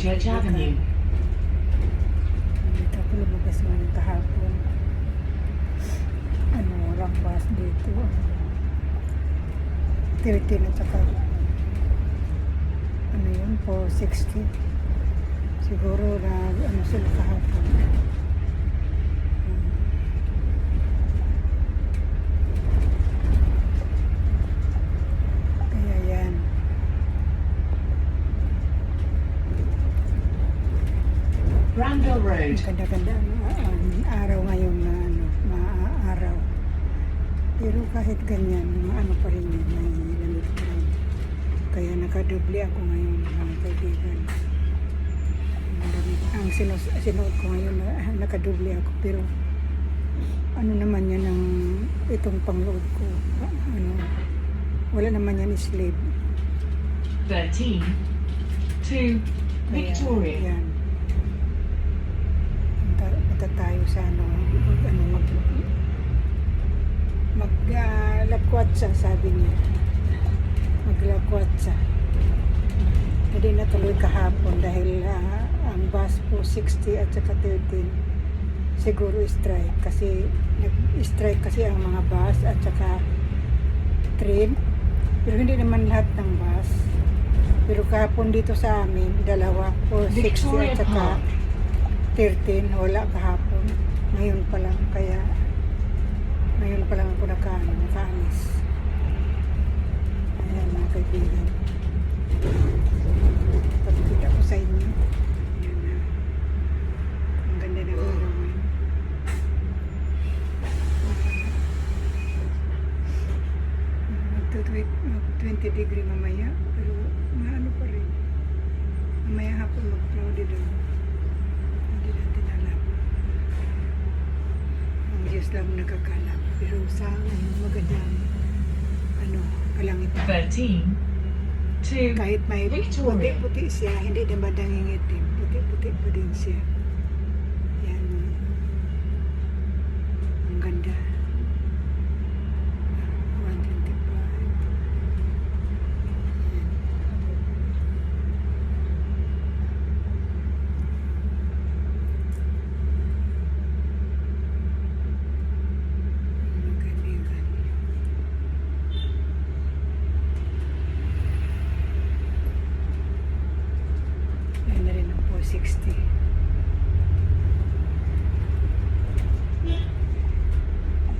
Christchurch Avenue. Dito ako lumabas ngayon kahapon. Walang bus dito. 13 at saka yun po, 60. Siguro na sila kahapon. Kaya yan. Granville Road. Ganda-ganda ang araw ngayon na maaaraw. Pero kahit ganyan, pa rin yun, may lamig pa rin. Kaya nakadoble ako ngayon, mga kaibigan. Ang sinuot ko ngayon, nakadoble ako. Pero naman yan ang itong pangload ko. Wala naman yan slave. 13 to Victoria. Yan. Punta tayo sa maglakwatsa, sabi niya. Maglakwatsa. Hindi natuloy kahapon dahil ang bus po 60 at saka 13 siguro strike kasi nag-strike kasi ang mga bus at saka train, pero hindi naman lahat ng bus. Pero kahapon dito sa amin dalawa po 60 at saka 13 wala kahapon. Ngayon pa lang, kaya ngayon pa lang ako nakaalis. Ayan mga kaibigan, pagkita ko sa inyo. Ayan na, ang ganda ng araw ngayon. Mag 20 degree mamaya, pero pa rin. Mamaya hapon mag-cloudy daw. Hindi natin alam. Ang Diyos lang nagkakalap. Pero sa ngayon magandang kalangitan. 13 to Kahit may Victoria. puti-puti siya, hindi naman nangingitim. Puti-puti pa din siya. Yan. Ang ganda. 125. Mga kaibigan. Yan na rin ang 460.